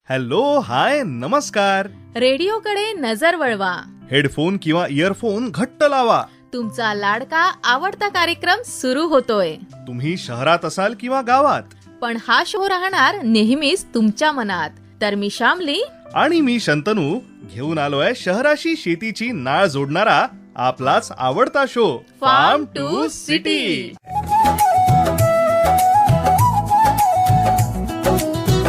Hello, हाय, नमस्कार. रेडिओकडे नजर वळवा. हेडफोन किंवा इयरफोन घट्ट लावा. तुमचा लाडका आवडता कार्यक्रम सुरू होतोय. तुम्ही शहरात असाल किंवा गावात, पण हा शो राहणार नेहमीच तुमच्या मनात. तर मी श्यामली आणि मी शंतनू घेऊन आलोय शहराशी शेतीची नाळ जोडणारा आपलाच आवडता शो फार्म टू सिटी.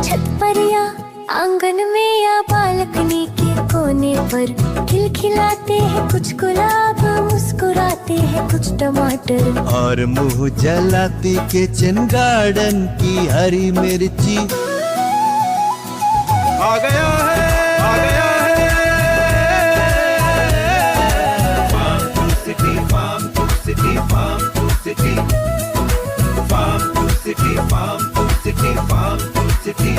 छत पर या आंगन में या बालकनी के कोने पर खिलखिलाते हैं कुछ गुलाब, मुस्कुराते हैं कुछ टमाटर, और मुंह जलाती किचन गार्डन की हरी मिर्ची. आ गया है, आ गया है farm to city, farm to city, farm to city, farm to city, farm to city, farm to city.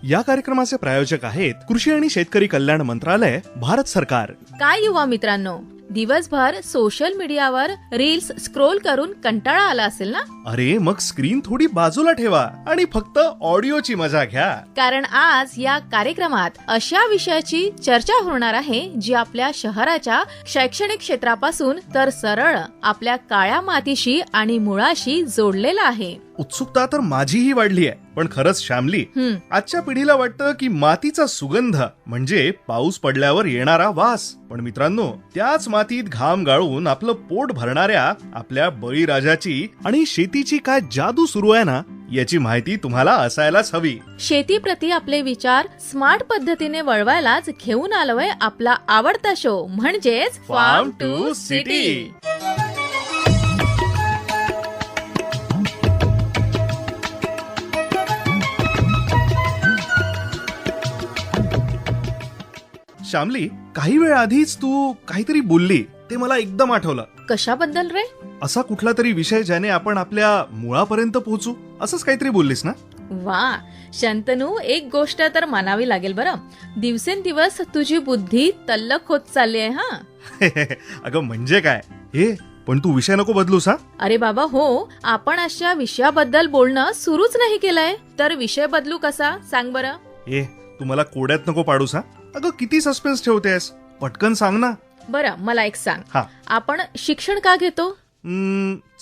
या कार्यक्रमाचे प्रायोजक आहेत कृषी आणि शेतकरी कल्याण मंत्रालय, भारत सरकार. काय युवा मित्रांनो, दिवसभर सोशल मीडियावर रील्स स्क्रोल करून कंटाळा आला असेल ना? अरे मग स्क्रीन थोडी बाजूला ठेवा आणि फक्त ऑडिओची मजा घ्या. कारण आज या कार्यक्रमात अशा विषयाची चर्चा होणार आहे जी आपल्या शहराच्या शैक्षणिक क्षेत्रापासून तर सरळ आपल्या काळ्या मातीशी आणि मुळाशी जोडलेला आहे. उत्सुकता तर माझीही वाढली आहे. पण खरंच श्यामली, आजच्या पिढीला वाटतं की मातीचा सुगंध म्हणजे पाऊस पडल्यावर येणारा वास. पण मित्रांनो, त्याच मातीत घाम गाळून आपलं पोट भरणाऱ्या आपल्या बळीराजाची आणि शेतीची काय जादू सुरू आहे ना, याची माहिती तुम्हाला असायलाच हवी. शेतीप्रती आपले विचार स्मार्ट पद्धतीने वळवायलाच घेऊन आलोय आपला आवडता शो म्हणजेच फार्म टू सिटी. श्यामली, काही वेळ आधीच तू काहीतरी बोलली ते मला एकदम आठवलं. कशाबद्दल रे? असा कुठला तरी विषय ज्याने आपण आपल्या मुळापर्यंत पोहोचू, असंच काहीतरी बोललीस ना? वा शंतनू, एक गोष्ट तर मानावी लागेल बरं, दिवसेंदिवस तुझी बुद्धी तल्लख होत चालली आहे. हा अगं म्हणजे काय हे, पण तू विषय नको बदलूस. हा अरे बाबा हो, आपण अशा विषयाबद्दल बोलणं सुरूच नाही केलंय, तर विषय बदलू कसा सांग बरं? ए, तू मला कोड्यात नको पाडूस. हा अगं किती सस्पेन्स ठेवतेस, पटकन सांग ना. बरं मला एक सांग, हा, आपण शिक्षण का घेतो?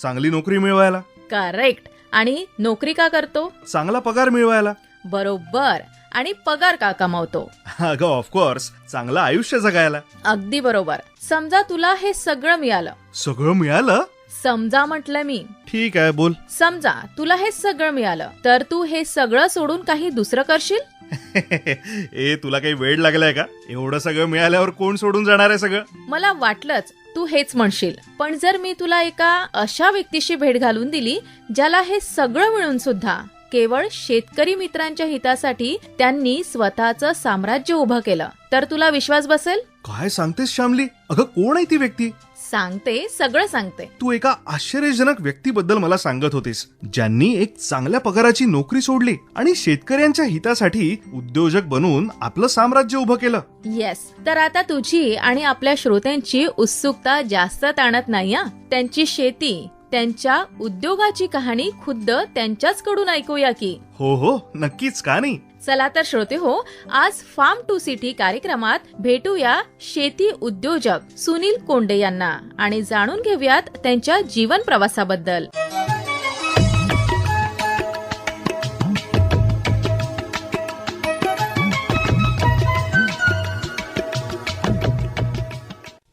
चांगली नोकरी मिळवायला. करेक्ट. आणि नोकरी का करतो? चांगला पगार मिळवायला. बरोबर. आणि पगार का कमावतो? अगं ऑफकोर्स चांगलं आयुष्य जगायला. अगदी बरोबर. समजा तुला हे सगळं मिळालं. सगळं मिळालं? समजा म्हटलं मी. ठीक आहे, बोल. समजा तुला हे सगळं मिळालं, तर तू हे सगळं सोडून काही दुसरं करशील? ए, तुला काही वेळ लागलाय का? एवढं सगळं मिळाल्यावर कोण सोडून जाणार आहे सगळं? मला वाटलंच तू हेच म्हणशील. पण जर मी तुला एका अशा व्यक्तीशी भेट घालून दिली ज्याला हे सगळं मिळून सुद्धा केवळ शेतकरी मित्रांच्या हितासाठी त्यांनी स्वतःचं साम्राज्य उभं केलं, तर तुला विश्वास बसेल? काय सांगतेस श्यामली? अगं कोण आहे ती व्यक्ती? सांगते, सगळं सांगते. तू एका आश्चर्यजनक व्यक्तीबद्दल मला सांगत होतीस, ज्यांनी एक चांगल्या पगाराची नोकरी सोडली आणि शेतकऱ्यांच्या हितासाठी उद्योजक बनून आपलं साम्राज्य उभं केलं. येस. तर आता तुझी आणि आपल्या श्रोत्यांची उत्सुकता जास्त ताणत नाही. त्यांची शेती, त्यांच्या उद्योगाची कहाणी खुद्द त्यांच्याच कडून ऐकूया की. हो हो, नक्कीच, का नाही. चला तर श्रोते हो, आज फार्म टू सिटी कार्यक्रमात भेटूया शेती उद्योजक सुनील कोंडे यांना आणि जाणून घेऊयात त्यांच्या जीवन प्रवासाबद्दल.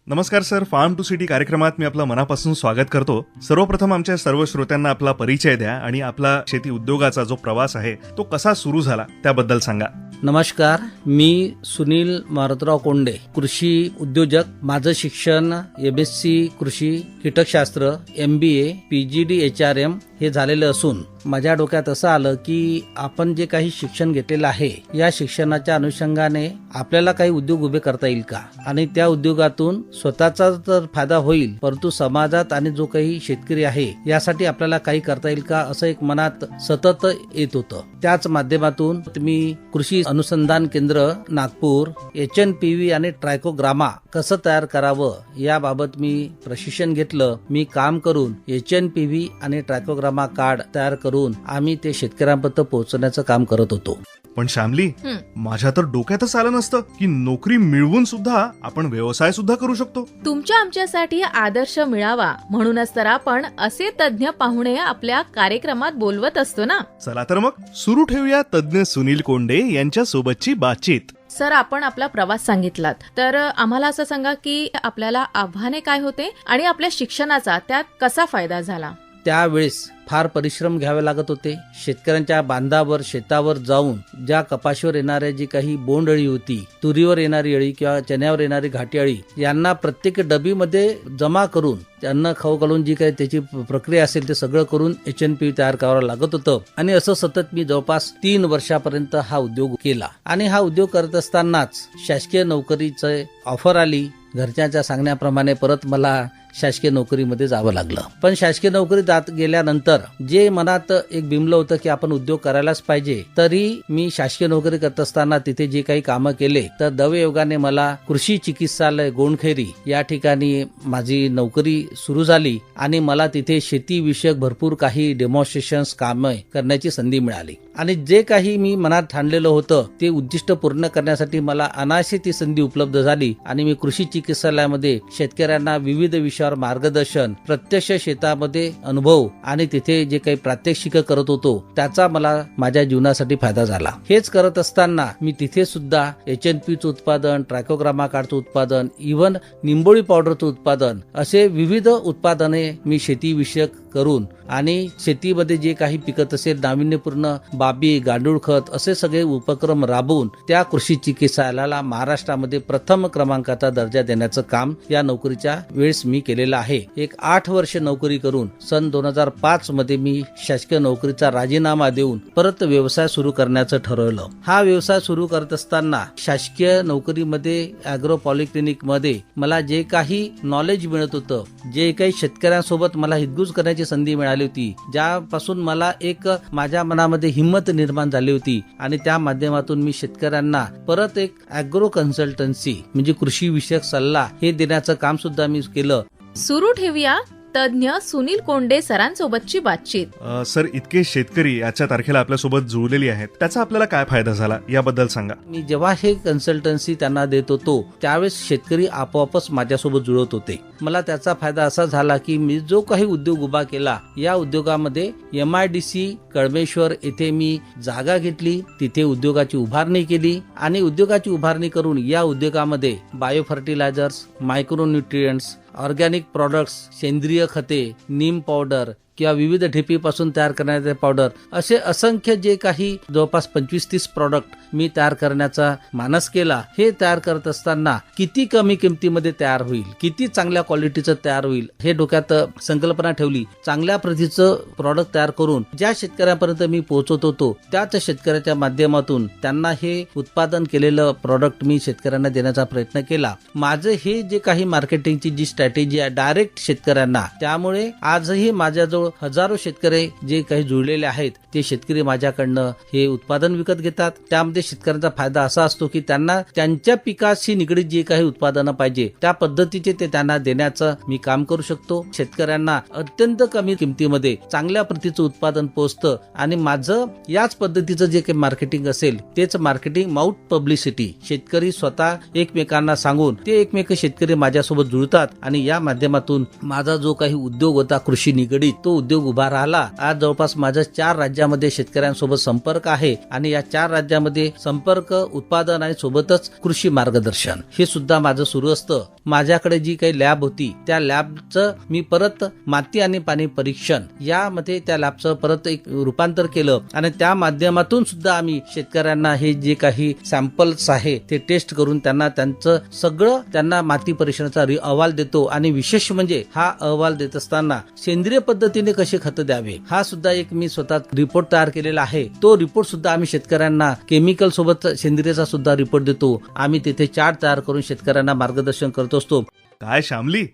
नमस्कार सर, फार्म टू सिटी कार्यक्रमात मी आपलं मनापासून स्वागत करतो. सर्वप्रथम आमच्या सर्व श्रोत्यांना आपला परिचय द्या आणि आपला शेती उद्योगाचा जो प्रवास आहे तो कसा सुरू झाला त्याबद्दल सांगा. नमस्कार, मी सुनील मारुतराव कोंडे, कृषी उद्योजक. माझं शिक्षण MSc कृषी कीटकशास्त्र, MBA, PGD HRM हे झालेलं असून माझ्या डोक्यात असं आलं की आपण जे काही शिक्षण घेतलेलं आहे या शिक्षणाच्या अनुषंगाने आपल्याला काही उद्योग उभे करता येईल का, आणि त्या उद्योगातून स्वतःचा तर फायदा होईल परंतु समाजात आणि जो काही शेतकरी आहे यासाठी आपल्याला काही करता येईल का, असं एक मनात सतत येत होतं. त्याच माध्यमातून मी कृषी अनुसंधान केंद्र नागपूर, HNPV आणि ट्रायकोग्रामा कसं तयार करावं याबाबत मी प्रशिक्षण घेतलं. मी काम करून HNPV आणि ट्रायकोग्रामा कार्ड तयार करून आम्ही ते शेतकऱ्यांपर्यंत पोहोचवण्याचं काम करत होतो. पण श्यामली, माझ्या तर डोक्यातच आलं नसतं की नोकरी मिळवून सुद्धा आपण व्यवसाय सुद्धा करू शकतो. तुमच्या आमच्यासाठी आदर्श मिळावा म्हणूनच तर आपण असे तज्ञ पाहुणे आपल्या कार्यक्रमात बोलवत असतो ना. चला तर मग सुरू ठेवूया तज्ञ सुनील कोंडे यांच्या सोबतची बातचीत. सर, आपण आपला प्रवास सांगितलात, तर आम्हाला असं सांगा की आपल्याला आव्हाने काय होते आणि आपल्या शिक्षणाचा त्यात कसा फायदा झाला. त्यावेळेस फार परिश्रम घ्यावे लागत होते. शेतकऱ्यांच्या बांधावर शेतावर जाऊन ज्या कपाशीवर येणाऱ्या जी काही बोंडअळी होती, तुरीवर येणारी अळी किंवा चण्यावर येणारी घाटी अळी, यांना प्रत्येक डबीमध्ये जमा करून त्यांना खाऊ घालून जी काही त्याची प्रक्रिया असेल ते सगळं करून HNPV तयार करावं लागत होतं. आणि असं सतत मी जवळपास 3 वर्षापर्यंत हा उद्योग केला. आणि हा उद्योग करत असतानाच शासकीय नोकरीचं ऑफर आली. घरच्यांच्या सांगण्याप्रमाणे परत मला शासकीय नोकरीमध्ये जावं लागलं. पण शासकीय नोकरीत जात गेल्यानंतर जे मनात एक बिंबलं होतं की आपण उद्योग करायलाच पाहिजे, तरी मी शासकीय नोकरी करत असताना तिथे जे काही कामं केले, तर दवयोगाने मला कृषी चिकित्सालय गोंडखेरी या ठिकाणी माझी नोकरी सुरू झाली आणि मला तिथे शेतीविषयक भरपूर काही डेमॉन्स्ट्रेशन्स कामे करण्याची संधी मिळाली. आणि जे काही मी मनात ठाणलेलं होतं ते उद्दिष्ट पूर्ण करण्यासाठी मला अनायासे ती संधी उपलब्ध झाली. आणि मी कृषी चिकित्सालयामध्ये शेतकऱ्यांना विविध विषयावर मार्गदर्शन, प्रत्यक्ष शेतामध्ये अनुभव आणि तिथे जे काही प्रात्यक्षिक करत होतो त्याचा मला माझ्या जीवनासाठी फायदा झाला. हेच करत असताना मी तिथे सुद्धा HNPVचं उत्पादन, ट्रायकोग्रामा कार्डचं उत्पादन, इव्हन निंबोळी पावडरचं उत्पादन, असे विविध उत्पादने मी शेतीविषयक करून आणि शेतीमध्ये जे काही पिकत असेल नाविन्यपूर्ण बाबी, गांडूळ खत असे सगळे उपक्रम राबवून त्या कृषी चिकित्सालयाला महाराष्ट्रामध्ये प्रथम क्रमांकाचा दर्जा देण्याचं काम या नोकरीच्या वेळेस मी केलेलं आहे. एक 8 वर्ष नोकरी करून सन 2005 मध्ये मी शासकीय नोकरीचा राजीनामा देऊन परत व्यवसाय सुरू करण्याचं ठरवलं. हा व्यवसाय सुरू करत असताना शासकीय नोकरीमध्ये अॅग्रो पॉलिक्लिनिक मध्ये मला जे काही नॉलेज मिळत होतं, जे काही शेतकऱ्यांसोबत मला हितगुज करण्याची संधी मिळाली होती, ज्यापासून मला एक माझ्या मनामध्ये हिंमत निर्माण झाली होती आणि त्या माध्यमातून मी शेतकऱ्यांना परत एक अॅग्रो कन्सल्टन्सी म्हणजे कृषी विषयक सल्ला हे देण्याचं काम सुद्धा मी केलं. सुरू ठेवूया तज्ञ सुनील कोंडे सरांसोबतची बातचीत. सर, इतके शेतकरी आजच्या तारखेला आपल्यासोबत जुळलेली आहेत, त्याचा आपल्याला काय फायदा झाला याबद्दल सांगा. मी जेव्हा हे कन्सल्टन्सी त्यांना देत होतो त्यावेळेस शेतकरी आपोआपच माझ्यासोबत जुळत होते. मला त्याचा फायदा असा झाला की मी जो काही उद्योग उभा केला या उद्योगामध्ये MIDC कळमेश्वर येथे मी जागा घेतली, तिथे उद्योगाची उभारणी केली आणि उद्योगाची उभारणी करून या उद्योगामध्ये बायो फर्टिलायझर्स, मायक्रोन्यूट्रिएंट्स, ऑर्गॅनिक प्रॉडक्ट्स, सेंद्रिय खते, नीम पावडर किंवा विविध ढेपीपासून तयार करण्याचे पावडर असे असंख्य जे काही जवळपास 25-30 प्रॉडक्ट मी तयार करण्याचा मानस केला. हे तयार करत असताना किती कमी किमतीमध्ये तयार होईल, किती चांगल्या क्वालिटीचं तयार होईल हे डोक्यात संकल्पना ठेवली. चांगल्या प्रतीचं प्रॉडक्ट तयार करून ज्या शेतकऱ्यांपर्यंत मी पोहोचत होतो त्याच शेतकऱ्याच्या माध्यमातून त्यांना हे उत्पादन केलेलं प्रॉडक्ट मी शेतकऱ्यांना देण्याचा प्रयत्न केला. माझं हे जे काही मार्केटिंगची जी स्ट्रॅटेजी आहे डायरेक्ट शेतकऱ्यांना, त्यामुळे आजही माझ्याजवळ हजारो शेतकरी जे काही जुळलेले आहेत ते शेतकरी माझ्याकडनं हे उत्पादन विकत घेतात. त्यामध्ये शेतकऱ्यांचा फायदा असा असतो की त्यांना त्यांच्या पिकाशी निगडीत जे काही उत्पादनं पाहिजे त्या पद्धतीचे ते त्यांना देण्याचं मी काम करू शकतो. शेतकऱ्यांना अत्यंत कमी किमतीमध्ये चांगल्या प्रतीचं उत्पादन पोहोचतं आणि माझं याच पद्धतीचं जे काही मार्केटिंग असेल तेच मार्केटिंग माउथ पब्लिसिटी, शेतकरी स्वतः एकमेकांना सांगून ते एकमेक शेतकरी माझ्यासोबत जुळतात आणि या माध्यमातून माझा जो काही उद्योग होता कृषी निगडीत तो उद्योग उभा राहिला. आज जवळपास माझा 4 राज्यामध्ये शेतकऱ्यांसोबत संपर्क आहे आणि या 4 राज्यामध्ये संपर्क, उत्पादन आणि सोबतच कृषी मार्गदर्शन हे सुद्धा माझं सुरू असतं. माझ्याकडे जी काही लॅब होती त्या लॅबचं मी परत माती आणि पाणी परीक्षण यामध्ये त्या लॅबचं परत एक रूपांतर केलं आणि त्या माध्यमातून सुद्धा आम्ही शेतकऱ्यांना हे जे काही सॅम्पल्स आहे ते टेस्ट करून त्यांना त्यांचं सगळं त्यांना माती परीक्षणाचा अहवाल देतो. आणि विशेष म्हणजे हा अहवाल देत असताना सेंद्रिय पद्धतीने कसे खत द्यावे हा सुद्धा एक मी स्वतः रिपोर्ट तयार केलेला आहे. तो रिपोर्ट सुद्धा आम्ही शेतकऱ्यांना केमिकल सोबत सेंद्रियचा सुद्धा रिपोर्ट देतो. आम्ही तिथे चार्ट तयार करून शेतकऱ्यांना मार्गदर्शन करत असतो. काय श्यामली,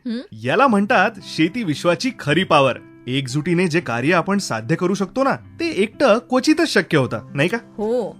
याला म्हणतात शेती विश्वाची खरी पावर. एकजुटीने जे कार्य आपण साध्य करू शकतो ना ते एकटं क्वचितच शक्य होतं, नाही का? हो.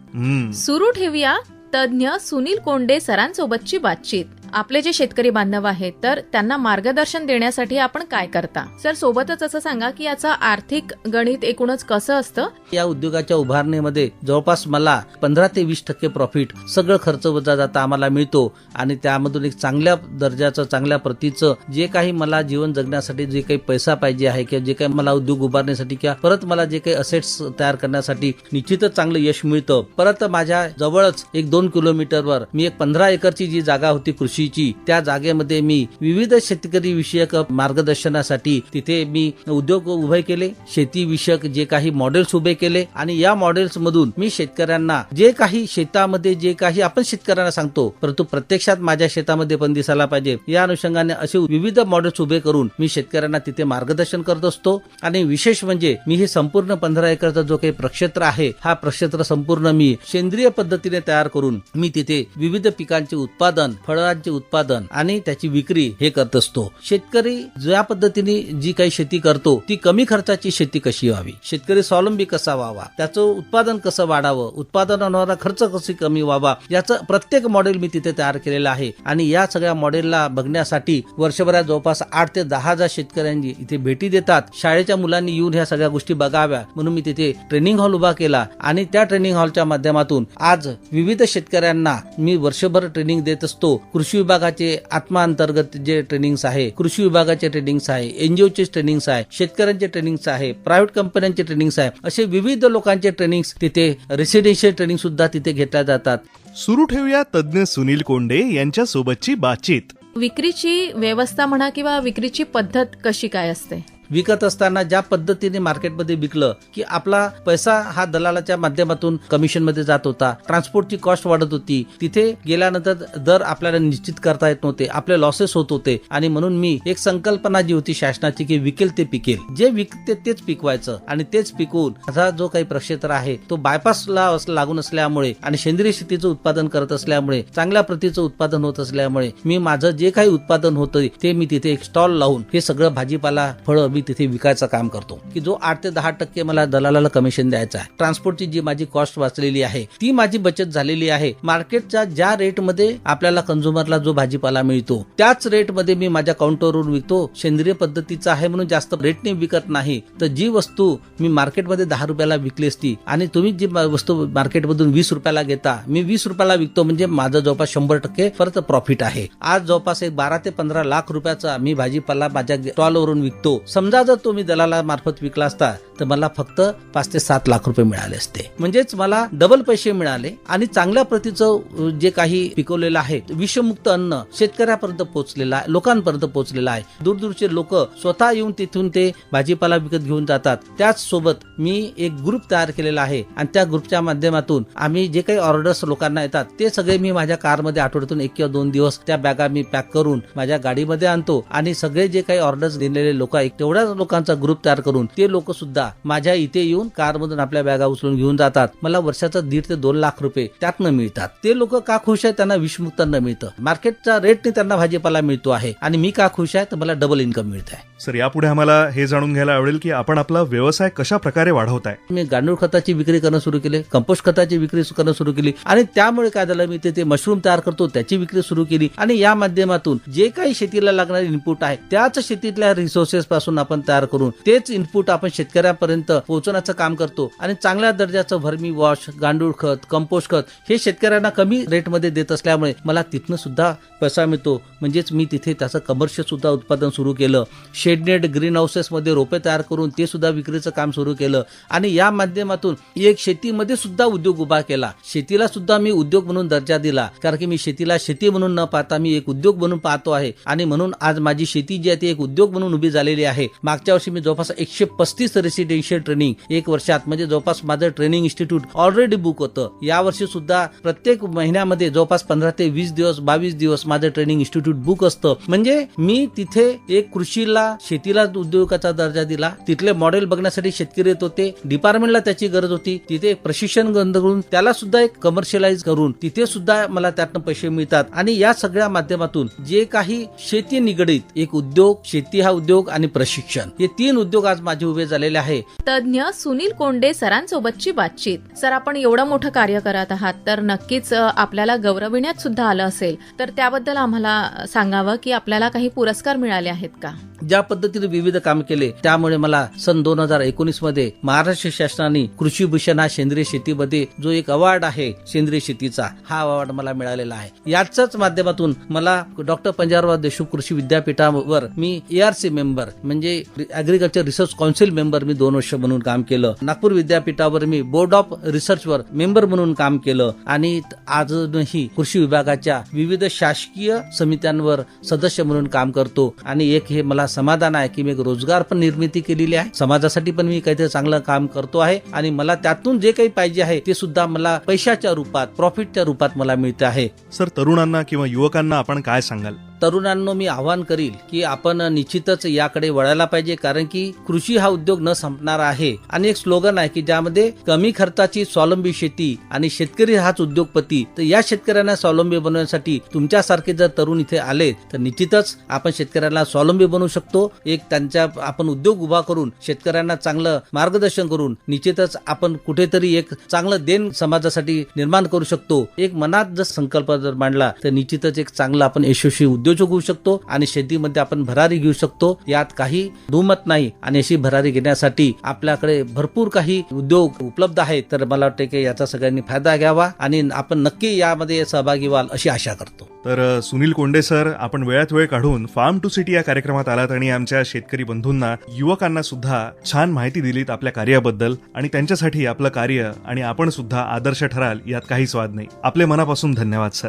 सुरू ठेवूया तज्ञ सुनील कोंडे सरांसोबतची बातचीत. आपले जे शेतकरी बांधव आहेत तर त्यांना मार्गदर्शन देण्यासाठी आपण काय करता? सर, सोबतच असं सांगा की याचं आर्थिक गणित एकूणच कसं असतं? या उद्योगाच्या उभारणीमध्ये जवळपास मला 15 ते 20% प्रॉफिट सगळं खर्च वजा जाता आम्हाला मिळतो आणि त्यामधून एक चांगल्या दर्जाचं, चांगल्या प्रतीचं जे काही मला जीवन जगण्यासाठी जे काही पैसा पाहिजे आहे किंवा जे काही मला उद्योग उभारण्यासाठी किंवा परत मला जे काही असेट्स तयार करण्यासाठी निश्चितच चांगलं यश मिळतं. परत माझ्या जवळच 1-2 किलोमीटरवर मी एक 15 एकरची जी जागा होती कृषीची, त्या जागेमध्ये मी विविध शेतकरी विषयक मार्गदर्शनासाठी तिथे मी उद्योग उभे केले, शेती विषयक जे काही मॉडेल्स उभे केले आणि या मॉडेल्स मधून मी शेतकऱ्यांना जे काही शेतामध्ये जे काही आपण शेतकऱ्यांना सांगतो परंतु प्रत्यक्षात माझ्या शेतामध्ये पण दिसायला पाहिजे, या अनुषंगाने असे विविध मॉडेल्स उभे करून मी शेतकऱ्यांना तिथे मार्गदर्शन करत असतो. आणि विशेष म्हणजे मी हे संपूर्ण 15 एकरचा जो काही प्रक्षेत्र आहे, हा प्रक्षेत्र संपूर्ण मी सेंद्रिय पद्धतीने तयार करून मी तिथे विविध पिकांचे उत्पादन, फळांचे उत्पादन आणि त्याची विक्री हे करत असतो. शेतकरी ज्या पद्धतीने जी काही शेती करतो ती कमी खर्चाची शेती कशी व्हावी, शेतकरी स्वावलंबी कसा व्हावा, त्याचं उत्पादन कसं वाढावं, उत्पादन होणारा खर्च कशी कमी व्हावा, याचं प्रत्येक मॉडेल मी तिथे तयार केलेलं आहे. आणि या सगळ्या मॉडेलला बघण्यासाठी वर्षभरात जवळपास 8 ते 10 हजार शेतकऱ्यांनी इथे भेटी देतात. शाळेच्या मुलांनी येऊन ह्या सगळ्या गोष्टी बघाव्या म्हणून मी तिथे ट्रेनिंग हॉल उभा केला आणि त्या ट्रेनिंग हॉलच्या माध्यमातून आज विविध शेतकऱ्यांना मी वर्षभर ट्रेनिंग देत असतो. कृषी विभागाचे आत्मा अंतर्गत जे ट्रेनिंग्स आहे, कृषी विभागाचे ट्रेनिंग्स आहे, एनजीओचे ट्रेनिंग्स आहे, शेतकऱ्यांचे ट्रेनिंग्स आहे, प्रायव्हेट कंपन्यांचे ट्रेनिंग्स आहे, असे विविध लोकांचे ट्रेनिंग्स तिथे, रेसिडेन्शियल ट्रेनिंग सुद्धा तिथे घेतल्या जातात. सुरू ठेवूया तज्ज्ञ सुनील कोंडे यांच्या सोबतची बातचीत. विक्रीची व्यवस्था म्हणा किंवा विक्रीची पद्धत कशी काय असते? विकत असताना ज्या पद्धतीने मार्केटमध्ये विकलं की आपला पैसा हा दलालाच्या माध्यमातून कमिशन मध्ये जात होता, ट्रान्सपोर्टची कॉस्ट वाढत होती, तिथे गेल्यानंतर दर आपल्याला निश्चित करता येत नव्हते, आपले लॉसेस होत होते. आणि म्हणून मी एक संकल्पना जी होती शासनाची की विकेल ते पिकेल, जे विकते तेच पिकवायचं आणि तेच पिकवून माझा जो काही प्रक्षेत्र आहे तो बायपासला लागून असल्यामुळे आणि सेंद्रिय शेतीचं उत्पादन करत असल्यामुळे, चांगल्या प्रतीचं उत्पादन होत असल्यामुळे मी माझं जे काही उत्पादन होतं ते मी तिथे एक स्टॉल लावून हे सगळं भाजीपाला, फळं मी तिथे विकायचं काम करतो की जो 8 ते 10% मला दलालाला कमिशन द्यायचं आहे. ट्रान्सपोर्टची जी माझी कॉस्ट वाचलेली आहे ती माझी बचत झालेली आहे. मार्केटच्या ज्या रेटमध्ये आपल्याला कंझ्युमरला जो भाजीपाला मिळतो त्याच रेटमध्ये मी माझ्या काउंटरवरून विकतो. सेंद्रिय पद्धतीचा आहे म्हणून जास्त रेटने विकत नाही. तर जी वस्तू मी मार्केटमध्ये 10 रुपयाला विकली असती आणि तुम्ही जी वस्तू मार्केटमधून 20 रुपयाला घेता, मी 20 रुपयाला विकतो, म्हणजे माझं जवळपास 100% परत प्रॉफिट आहे. आज जवळपास 12 ते 15 लाख रुपयाचा मी भाजीपाला माझ्या स्टॉलवरून विकतो. समजा जर तुम्ही दलाला मार्फत विकला असता तर मला फक्त 5 ते 7 लाख रुपये मिळाले असते. म्हणजेच मला डबल पैसे मिळाले आणि चांगल्या प्रतीचं जे काही पिकवलेलं आहे, विषमुक्त अन्न शेतकऱ्यापर्यंत पोहोचलेलं आहे, लोकांपर्यंत पोहोचलेलं आहे. दूरदूरचे लोक स्वतः येऊन तिथून ते भाजीपाला विकत घेऊन जातात. त्याच सोबत मी एक ग्रुप तयार केलेला आहे आणि त्या ग्रुपच्या माध्यमातून आम्ही जे काही ऑर्डर्स लोकांना येतात ते सगळे मी माझ्या कारमध्ये आठवड्यातून 1 किंवा 2 दिवस त्या बॅगा मी पॅक करून माझ्या गाडीमध्ये आणतो आणि सगळे जे काही ऑर्डर्स दिलेले लोक आहेत तेवढ्याच लोकांचा ग्रुप तयार करून ते लोक सुद्धा माझ्या इथे येऊन कारमधून आपल्या बॅगा उचलून घेऊन जातात. मला वर्षाचा 1.5 ते 2 लाख रुपये त्यातनं मिळतात. ते लोक का खुश आहेत? त्यांना विषमुक्त अन्न मिळतं, मार्केटच्या रेटने त्यांना भाजीपाला मिळतो आहे आणि मी का खुश आहे? तर मला डबल इन्कम मिळत आहे. सर, यापुढे आम्हाला हे जाणून घ्यायला आवडेल की आपण आपला व्यवसाय कशा प्रकारे वाढवताय. मी गांडूळ खताची विक्री करणं सुरू केली, कंपोस्ट खताची विक्री करणं सुरू केली आणि त्यामुळे काय झालं, मी ते मशरूम तयार करतो त्याची विक्री सुरू केली आणि या माध्यमातून जे काही शेतीला लागणारे इनपुट आहे त्याच शेतीतल्या रिसोर्सेस पासून आपण तयार करून तेच इनपुट आपण शेतकऱ्यापर्यंत पोहोचवण्याचं काम करतो आणि चांगल्या दर्जाचं व्हर्मी वॉश, गांडूळ खत, कंपोस्ट खत हे शेतकऱ्यांना कमी रेटमध्ये देत असल्यामुळे मला तिथनं सुद्धा पैसा मिळतो. म्हणजेच मी तिथे त्याचं कमर्शियल सुद्धा उत्पादन सुरू केलं. शेडनेट ग्रीन हाऊसेस मध्ये रोपे तयार करून ते सुद्धा विक्रीचं काम सुरू केलं आणि या माध्यमातून एक शेतीमध्ये सुद्धा उद्योग उभा केला. शेतीला सुद्धा मी उद्योग म्हणून दर्जा दिला, कारण की मी शेतीला शेती म्हणून न पाहता मी एक उद्योग म्हणून पाहतो आहे आणि म्हणून आज माझी शेती जी आहे ती एक उद्योग म्हणून उभी झालेली आहे. मागच्या वर्षी मी जवळपास 135 रेसिडेन्शियल ट्रेनिंग 1 वर्षात, म्हणजे जवळपास माझं ट्रेनिंग इन्स्टिट्यूट ऑलरेडी बुक होतं. या वर्षी सुद्धा प्रत्येक महिन्यामध्ये जवळपास 15 ते 20 दिवस 22 दिवस माझं ट्रेनिंग इन्स्टिट्यूट बुक असतं. म्हणजे मी तिथे एक कृषीला, शेतीला उद्योगाचा दर्जा दिला. तिथले मॉडेल बघण्यासाठी शेतकरी येत होते, डिपार्टमेंटला त्याची गरज होती, तिथे प्रशिक्षण करून त्याला सुद्धा एक कमर्शियलाइज करून तिथे सुद्धा मला त्यातनं पैसे मिळतात. आणि या सगळ्या माध्यमातून जे काही शेती निगडीत एक उद्योग, शेती हा उद्योग आणि प्रशिक्षण शिक्षण, हे 3 उद्योग आज माझे उभे झालेले आहे. तज्ञ सुनील कोंडे सरांसोबतची बातचीत. सर, आपण एवढं मोठं कार्य करत आहात तर नक्कीच आपल्याला गौरविण्यात सुद्धा आलं असेल, तर त्याबद्दल आम्हाला सांगावं की आपल्याला काही पुरस्कार मिळाले आहेत का? ज्या पद्धतीने विविध काम केले त्यामुळे मला सन 2019 मध्ये महाराष्ट्र शासनाने कृषी भूषण हा सेंद्रिय शेतीमध्ये जो एक अवॉर्ड आहे सेंद्रिय शेतीचा, हा अवॉर्ड मला मिळालेला आहे. याच्याच माध्यमातून मला डॉक्टर पंजाबराव देशमुख कृषी विद्यापीठावर मी ARC मेंबर म्हणजे ऍग्रीकल्चर रिसर्च काउन्सिल मेंबर मी 2 वर्ष म्हणून काम केलं. नागपूर विद्यापीठावर मी बोर्ड ऑफ रिसर्चवर मेंबर म्हणून काम केलं आणि अजूनही कृषी विभागाच्या विविध शासकीय समित्यांवर सदस्य म्हणून काम करतो. आणि एक हे मला समाधान आहे की मी एक रोजगार पण निर्मिती केलेली आहे, समाजासाठी पण मी काहीतरी चांगलं काम करतो आहे आणि मला त्यातून जे काही पाहिजे आहे ते सुद्धा मला पैशाच्या रूपात, प्रॉफिटच्या रूपात मला मिळते आहे. सर, तरुणांना किंवा युवकांना आपण काय सांगाल? तरुणांना मी आवाहन करील की आपण निश्चितच याकडे वळायला पाहिजे, कारण की कृषी हा उद्योग न संपणारा आहे. आणि एक स्लोगन आहे की ज्यामध्ये कमी खर्चाची स्वावलंबी शेती आणि शेतकरी हाच उद्योगपती. तर या शेतकऱ्यांना स्वावलंबी बनवण्यासाठी तुमच्यासारखे जर तरुण इथे आले तर निश्चितच आपण शेतकऱ्यांना स्वावलंबी बनवू शकतो. एक त्यांच्या आपण उद्योग उभा करून शेतकऱ्यांना चांगलं मार्गदर्शन करून निश्चितच आपण कुठेतरी एक चांगलं देण समाजासाठी निर्माण करू शकतो. एक मनात जर संकल्प जर मांडला तर निश्चितच एक चांगला आपण यशस्वी उद्योजक होऊ शकतो आणि शेतीमध्ये आपण भरारी घेऊ शकतो. यात काही दुमत नाही. आणि अशी भरारी घेण्यासाठी आपल्याकडे भरपूर काही उद्योग उपलब्ध आहेत. तर मला वाटते की याचा सगळ्यांनी फायदा घ्यावा आणि आपण नक्की यामध्ये सहभागी व्हाल अशी आशा करतो. तर सुनील कोंडे सर, आपण वेळात वेळ काढून फार्म टू सिटी या कार्यक्रमात आलात आणि आमच्या शेतकरी बंधूंना, युवकांना सुद्धा छान माहिती दिलीत आपल्या कार्याबद्दल. आणि त्यांच्यासाठी आपलं कार्य आणि आपण सुद्धा आदर्श ठराल यात काहीच वाद नाही. आपले मनापासून धन्यवाद सर.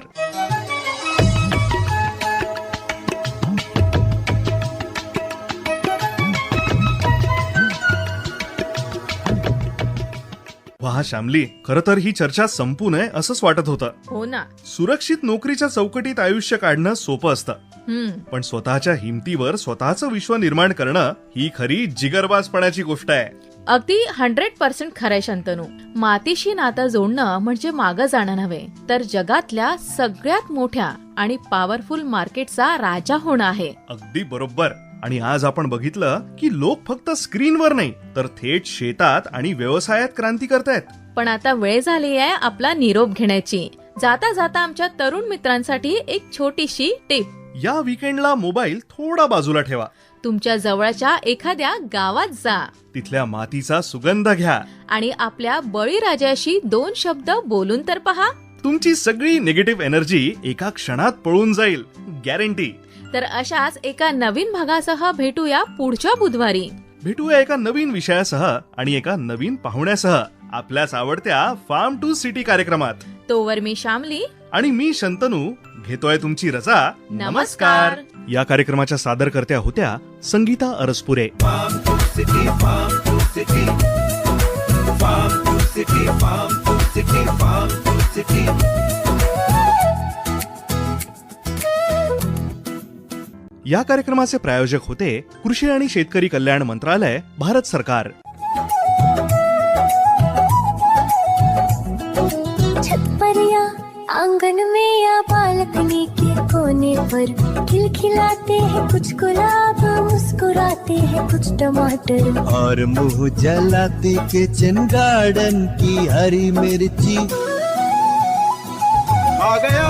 वाह श्यामली, खरं तर ही चर्चा संपू नये असंच वाटत होतं. हो ना. सुरक्षित नोकरीच्या चौकटीत आयुष्य काढणं सोपं असतं, पण स्वतःच्या हिमतीवर स्वतःचं विश्व निर्माण करणं ही खरी जिगरबाजपणाची गोष्ट आहे. अगदी 100% खरंय शंतनू. मातीशी नातं जोडणं म्हणजे मागं जाणं नव्हे, तर जगातल्या सगळ्यात मोठ्या आणि पॉवरफुल मार्केटचा राजा होणं आहे. अगदी बरोबर. आणि आज आपण बघितलं की लोक फक्त स्क्रीनवर नाही तर थेट शेतात आणि व्यवसायात क्रांती करतायत. पण आता वेळ झाली आहे आपला निरोप घेण्याची. जाता जाता आमच्या तरुण मित्रांसाठी एक छोटीशी टिप. या वीकेंडला मोबाईल थोडा बाजूला ठेवा. तुमच्या जवळच्या एखाद्या गावात जा, तिथल्या मातीचा सुगंध घ्या आणि आपल्या बळीराजाशी 2 शब्द बोलून तर पहा. तुमची सगळी निगेटिव्ह एनर्जी एका क्षणात पळून जाईल, गॅरंटी. तर अशाच एका नवीन भागासह भेटूया पुढच्या बुधवारी. भेटूया एका नवीन विषयासह आणि एका नवीन पाहुण्यासह आपल्याच आवडत्या फार्म टू सिटी कार्यक्रमात. तोवर मी श्यामली आणि मी शंतनू घेतोय तुमची रजा. नमस्कार. या कार्यक्रमाच्या सादरकर्त्या होत्या Sangeeta Araspure. Farm to city, farm to city, farm to city, farm to city, farm to city. या कार्यक्रमाचे प्रायोजक होते कृषी आणि शेतकरी कल्याण मंत्रालय, भारत सरकार. छत पर या आंगन में या बालकनी के कोने पर खिलखिलाते हैं कुछ गुलाब, मुस्कुराते हैं कुछ टमाटर, और मुंह जलाते किचन गार्डन की हरी मिर्ची. आ गया